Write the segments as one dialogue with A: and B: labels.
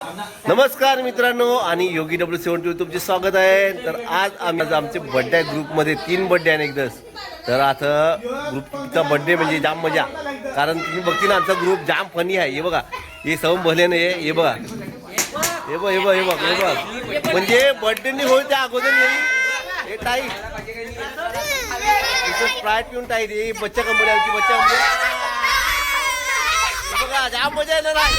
A: नमस्कार मित्रांनो आणि योगी W72 तुमचे स्वागत आहे। तर आज आमचे बर्थडे ग्रुपमध्ये 3 बर्थडे आहे एकदम। तर आता ग्रुपचा बर्थडे म्हणजे जाम मजा, कारण तुम्ही बघती ना आमचा ग्रुप जाम फनी आहे। हे बघा, हे सम भले नाही, हे बघा, हे बघ, हे बघ, हे बघ, हे बघ, म्हणजे बर्थडे नाही होईल त्या अगोदर नाही हे टाईट स्प्राईट पिऊन टाईट, हे बच्चा कंपनी आमची बच्चा कंपनी बघा, जाम मजा येणार आहे।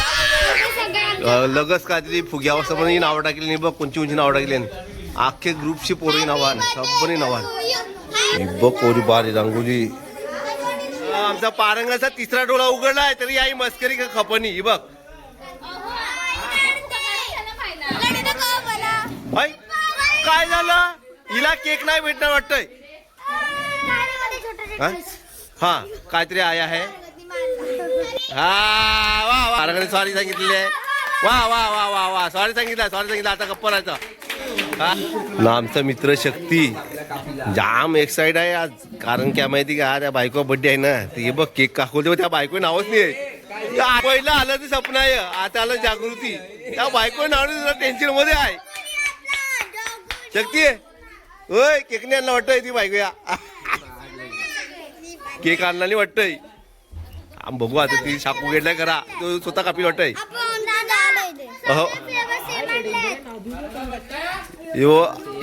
A: लगच काहीतरी फुग्यावर पण नावं टाकली नाही बघ, कोणची कोणची नावं टाकली आखे ग्रुपची पोरी नावान सबनी नावान बघ पोरी बारी रंगोली। आमचा पारंगाचा तिसरा डोळा उघडलाय तरी आई मस्करी का खपनी। ही बघ भाई काय झालं, हिला केक नाही भेटणार वाटतंय। हा काहीतरी आया आहे। हा वा वा, पारंगाने सॉरी सांगितलेली आहे। वा वा वा वा वा, सॉरी सांगितलं आता गप्पा राहायचं ना। आमचा मित्र शक्ती जाम एक्साइट आहे आज, कारण क्या माहिती का त्या बायको बर्थडे आहे ना। ते बघ केक काकवते, त्या बायको नावच नाही आहे। पहिलं आलं ते सपना आहे, आता आलं जागृती। त्या बायको नाव टेन्शन मध्ये आहे। शक्ती होय, केक नाही आणला वाटतंय ती बायको, या केक आणला नाही वाटतंय। बघू आता ती शाकू घेतलाय करा, तो स्वतः कापी वाटतंय।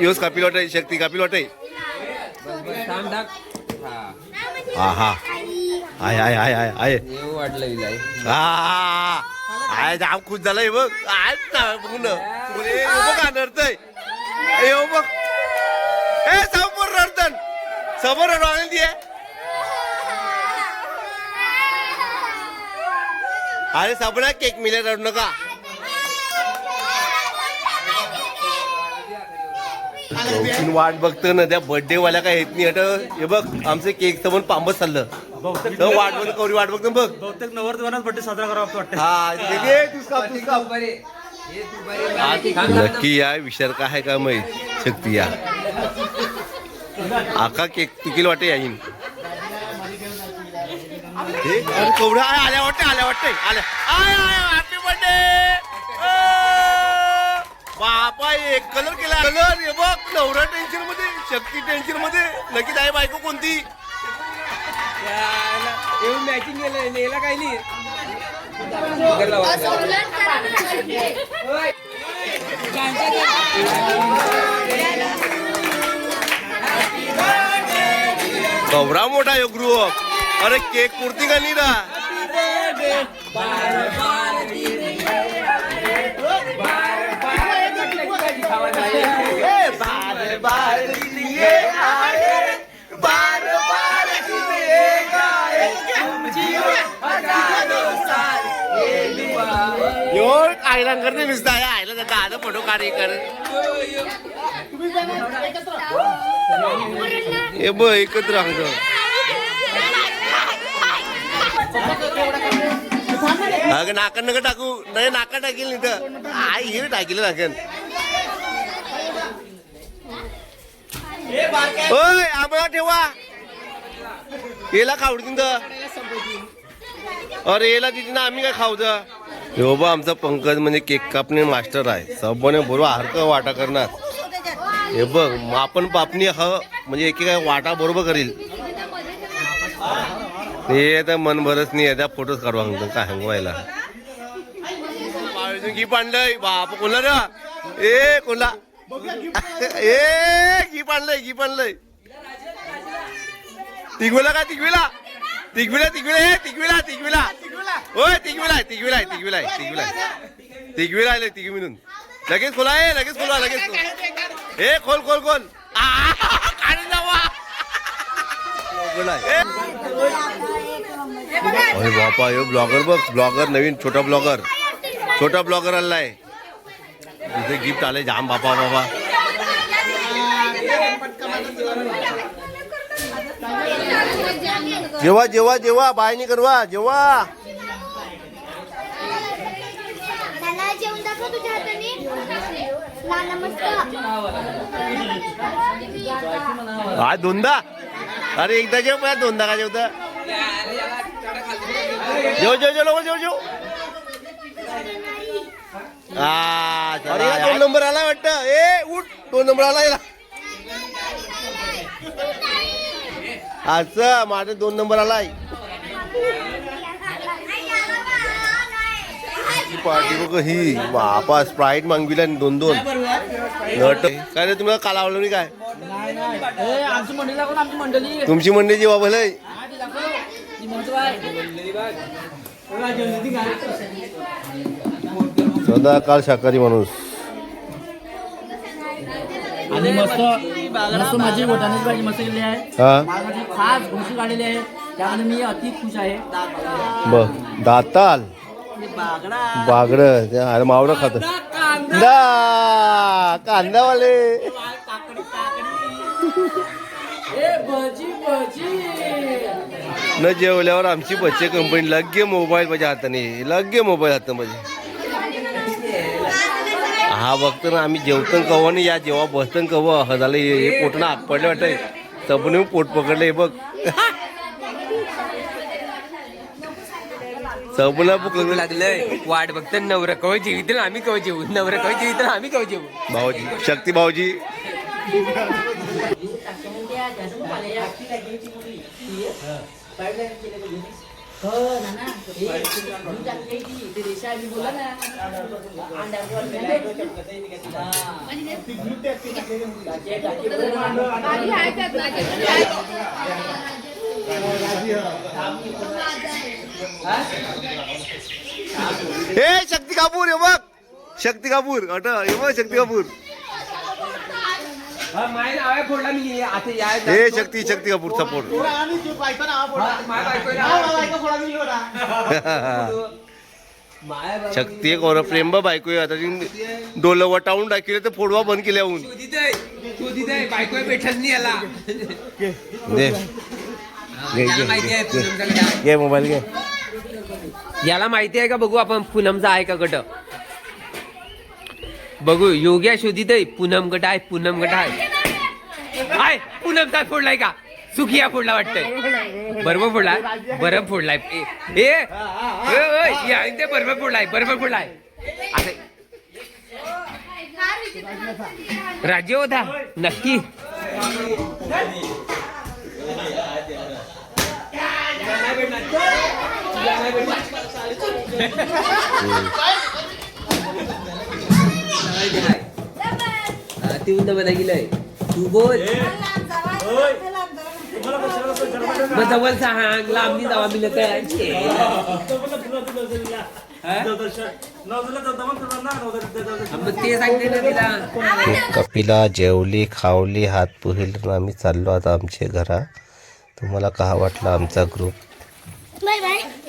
A: योच कापी वाटतंय, शक्ती कापी वाटतंय। हा हा I I I I I हा आय, जाम खुश झालाय बघ। आज बघू ना बघ नडतंय, बघ ए समोर रडतन समोर रडवायला ती आहे। अरे सबना केक मिले, रडू नका। वाट बघतो ना त्या बर्थडे वाल्या काय येत नाही अट। हे बघ आमचे केक समोर पांबच चाललं, वाट बघ कवरी वाट बघतो बघ।
B: बहुतेक नवरदेवानाच बर्थडे साजरा करावा वाटतं।
A: हा नक्की या विचार काय आहे का माहित शक्ती या आका केक तुकील वाटे येईन केवढा आल्या वाटते आल्या हॅपी बर्थडे बापा। एक कलर केला कलर, हे बघ नवरा टेन्शन मध्ये, शक्ती टेन्शन मध्ये, नक्कीच आहे बायको कोणती
B: मॅचिंग केलं काय नाही।
A: कवरा मोठा यो ग्रुप, अरे केक पुरती का नाही ना। आईला करते नुसतं आईला दादा फोटो कार्य कर हे बघ एकत्र राहतो। अगं नाकन नका टाकू, नाही नाका टाकील नाही तर आई हे टाकील नाकन। होय आम्हाला ठेवा, याला खावडतीन तर, अरे याला तिथे ना आम्ही काय खाऊ तर। हो बा आमचा पंकज म्हणजे केक कापणे मास्टर आहे, सबने बरोबर हरकं वाटा करणार। हे बघ आपण पापणी म्हणजे एकेका वाटा बरोबर करील। हे तर मन भरच नाही, त्या फोटोज काढवा काय हंगवायला। गिफ्ट आणलंय बाप कोणला रे, ए कोणला ए गिफ्ट आणलंय तिगवीला काय तिगवीला होय तिगवीला आले तिघी मिळून। लगेच खोला लगेच हे खोल काढून जावा। अरे बापा हे ब्लॉगर बघ, ब्लॉगर नवीन छोटा ब्लॉगर आलाय, तिथे गिफ्ट आले जाम बापा। जेवा बाय नाही करवा जेवा। आज दोनदा, अरे एकदा जेव दोनदा का जेवता। जेव जेव जेव जेव जेव चला 2 नंबर आला वाटतं. ए उठ 2 नंबर आला याला. असं माझे 2 नंबर आलाय. पार्टी बघ ही बापा स्प्राईट मागविला 2-2 नट काय रे तुम्हाला काल आवडलं नाही काय तुमची मंडळी जेव्हा भलय सदाकाळ शाकाहारी माणूस
C: आणि मस्त मस्त माझी गोटाण्याची भाजी मस्त केली आहे. माझी खास घोशी काढलेली आहे त्यामध्ये मी अति खुश आहे.
A: दाताल बागड मावडं खात कांदावाले न जेवल्यावर आमची बच्चे कंपनी लगे मोबाईल माझ्या हाताने लगे मोबाईल हातामध्ये हा बघतो ना आम्ही जेवतो कव नाही या जेव्हा बसतो कव हा झालं हे पोटना आग पडले वाटतंय सबने पोट पकडले बघ सबला भूक
D: लागलंय वाट बघतो नवरा कव जेवित आम्ही कव जेवू नवरा कव जेवित आम्ही कव जेवू
A: भाऊजी शक्ती भाऊजी हे शक्ती कापूर हे बघ शक्ती कापूर अट हे बघ शक्ती कापूर हे शक्ती शक्ती कापूर सपोर्ट शक्ती एक और प्रेम बायको आता डोलं वटावून टाकले तर फोडवा बंद केल्याहून
D: बायको भेटत नाही याला
A: घे मोबाईल घे
D: याला माहिती आहे का बघू आपण पूनमचा आहे का गट बघू योग्या शोधित आहे पूनम गट आहे पूनम गट आहे पूनमचा फोडलाय का सुखिया फोडला वाटतंय बरोबर फोडलाय बरं फोडलाय ते बरोबर फोडलाय असे राज्य होता नक्की ती उंद बना गेलंय तू बोल मग जवळ सांग लांबनी जावा मिळत ते सांगते ना तिला
A: कपिला जेवली खावली हात पुहिले आम्ही चाललो आता आमच्या घरा तुम्हाला का वाटला आमचा ग्रुप